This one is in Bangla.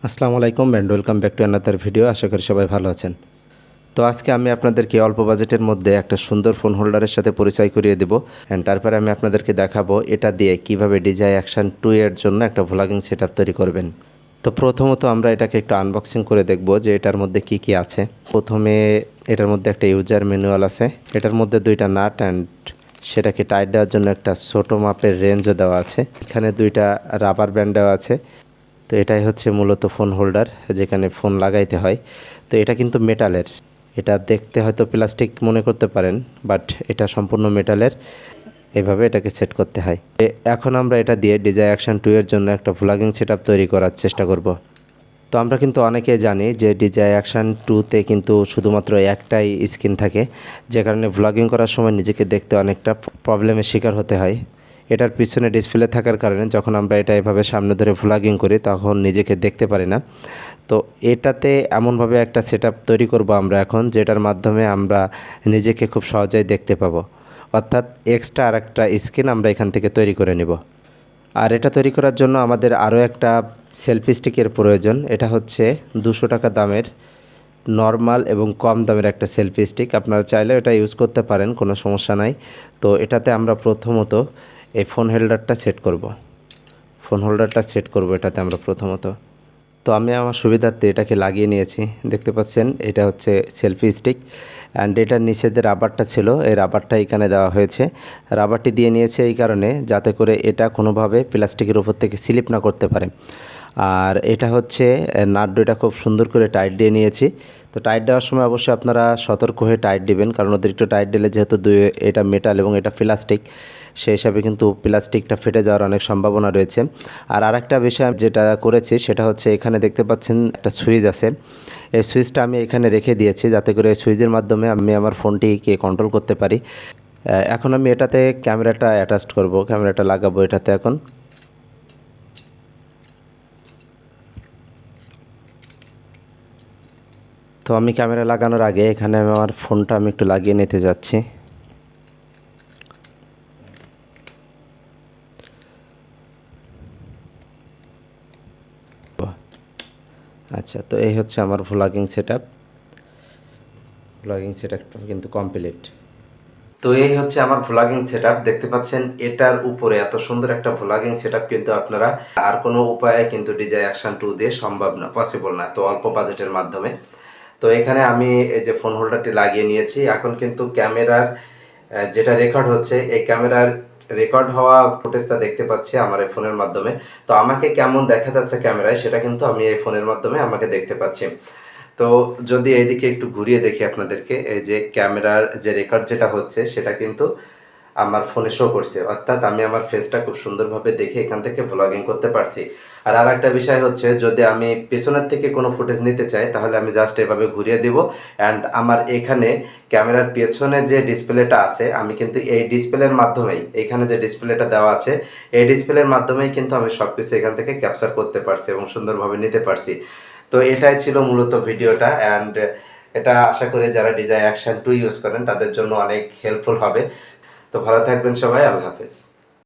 আসসালামু আলাইকুম and welcome back to another video. আশা করি সবাই ভালো আছেন। তো আজকে আমি আপনাদেরকে অল্প বাজেটের মধ্যে একটা সুন্দর ফোন হোল্ডারের সাথে পরিচয় করিয়ে দেবো, অ্যান্ড তারপরে আমি আপনাদেরকে দেখাবো এটা দিয়ে কিভাবে DJI Action 2 এর জন্য একটা ভ্লগিং সেটআপ তৈরি করবেন। তো প্রথমত আমরা এটাকে একটু আনবক্সিং করে দেখব যে এটার মধ্যে কি কি আছে। প্রথমে এটার মধ্যে একটা ইউজার ম্যানুয়াল আছে, এটার মধ্যে দুইটা নাট অ্যান্ড সেটাকে টাইট দেওয়ার জন্য একটা ছোটো মাপের রেঞ্জও দেওয়া আছে, এখানে দুইটা রাবার ব্যান্ড দেওয়া আছে। তো এটাই হচ্ছে মূলত ফোন হোল্ডার, যেখানে ফোন লাগাইতে হয়। তো এটা কিন্তু মেটালের, এটা দেখতে হয়তো প্লাস্টিক মনে করতে পারেন, বাট এটা সম্পূর্ণ মেটালের। এভাবে এটাকে সেট করতে হয়। এখন আমরা এটা দিয়ে DJI Action 2 এর জন্য একটা ভ্লগিং সেটআপ তৈরি করার চেষ্টা করব। তো আমরা কিন্তু অনেকেই জানি যে DJI Action 2-তে কিন্তু শুধুমাত্র একটাই স্ক্রিন থাকে, যে কারণে ভ্লগিং করার সময় নিজেকে দেখতে অনেকটা প্রবলেমের শিকার হতে হয়। এটার পিছনে ডিসপ্লে থাকার কারণে যখন আমরা এটা এভাবে সামনে ধরে ভ্লগিং করি তখন নিজেকে দেখতে পারি না। তো এটাতে এমনভাবে একটা সেটআপ তৈরি করব আমরা এখন, যেটার মাধ্যমে আমরা নিজেকে খুব সহজেই দেখতে পাবো। অর্থাৎ এক্সট্রা আর একটা স্ক্রিন আমরা এখান থেকে তৈরি করে নিব। আর এটা তৈরি করার জন্য আমাদের আরও একটা সেলফি স্টিকের প্রয়োজন। এটা হচ্ছে 200 টাকা দামের নর্মাল এবং কম দামের একটা সেলফি স্টিক। আপনারা চাইলে এটা ইউজ করতে পারেন, কোনো সমস্যা নাই। তো এটাতে আমরা প্রথমত এই ফোন হোল্ডারটা সেট করব এটাতে আমরা প্রথমত। তো আমি আমার সুবিধার্থে এটাকে লাগিয়ে নিয়েছি। দেখতে পাচ্ছেন এটা হচ্ছে সেলফি স্টিক, অ্যান্ড এটার নিচে যে রাবারটা ছিল এই রাবারটা এখানে দেওয়া হয়েছে। রাবারটি দিয়ে নিয়েছে এই কারণে যাতে করে এটা কোনোভাবে প্লাস্টিকের উপর থেকে স্লিপ না করতে পারে। আর এটা হচ্ছে নাট দুইটা খুব সুন্দর করে টাইট দিয়ে নিয়েছি। তো টাইট দেওয়ার সময় অবশ্যই আপনারা সতর্ক হয়ে টাইট দিবেন, কারণ অতিরিক্ত টাইট দিলে যেহেতু এটা মেটাল এবং এটা প্লাস্টিক, সেই হিসাবে কিন্তু প্লাস্টিকটা ফেটে যাওয়ার অনেক সম্ভাবনা রয়েছে। আর আরেকটা বিষয় যেটা করেছি সেটা হচ্ছে এখানে দেখতে পাচ্ছেন একটা সুইচ আছে। এই সুইচটা আমি এখানে রেখে দিয়েছি যাতে করে এই সুইচের মাধ্যমে আমি আমার ফোনটিকে কন্ট্রোল করতে পারি। এখন আমি এটাতে ক্যামেরাটা অ্যাটাচ করব, ক্যামেরাটা লাগাবো এটাতে এখন। তো আমি ক্যামেরা লাগানোর আগে এখানে আমার ফোনটা আমি একটু লাগিয়ে নিতে যাচ্ছি। আচ্ছা, তো এই হচ্ছে আমার ভ্লগিং সেটআপ কিন্তু কমপ্লিট। তো এই হচ্ছে আমার ভ্লগিং সেটআপ। দেখতে পাচ্ছেন এটার উপরে এত সুন্দর একটা ভ্লগিং সেটআপ কিন্তু আপনারা আর কোনো উপায়ে কিন্তু DJI Action 2 দিয়ে সম্ভব না, পসিবল না, তো অল্প বাজেটের মাধ্যমে। তো এখানে আমি এই যে ফোন হোল্ডারটি লাগিয়ে নিয়েছি। এখন কিন্তু ক্যামেরার যেটা রেকর্ড হচ্ছে, এই ক্যামেরার রেকর্ড হওয়া ফুটেজটা দেখতে পাচ্ছি আমার এই ফোনের মাধ্যমে। তো আমাকে কেমন দেখা যাচ্ছে ক্যামেরায় সেটা কিন্তু আমি এই ফোনের মাধ্যমে আমাকে দেখতে পাচ্ছি। তো যদি এইদিকে একটু ঘুরিয়ে দেখি আপনাদেরকে, এই যে ক্যামেরার যে রেকর্ড যেটা হচ্ছে সেটা কিন্তু আমার ফোনে শো করছে, অর্থাৎ আমি আমার ফেসটা খুব সুন্দরভাবে দেখে এখান থেকে ভ্লগিং করতে পারছি। আর আরেকটা বিষয় হচ্ছে, যদি আমি পেছনের থেকে কোনো ফুটেজ নিতে চাই তাহলে আমি জাস্ট এভাবে ঘুরিয়ে দিব, অ্যান্ড আমার এখানে ক্যামেরার পেছনে যে ডিসপ্লেটা আছে আমি কিন্তু এই ডিসপ্লের মাধ্যমেই, এখানে যে ডিসপ্লেটা দেওয়া আছে এই ডিসপ্লের মাধ্যমেই কিন্তু আমি সব কিছু এখান থেকে ক্যাপচার করতে পারছি এবং সুন্দরভাবে নিতে পারছি। তো এটাই ছিল মূলত ভিডিওটা, অ্যান্ড এটা আশা করি যারা DJI Action 2 ইউজ করেন তাদের জন্য অনেক হেল্পফুল হবে। তো ভালো থাকবেন সবাই, আল্লাহ হাফেজ।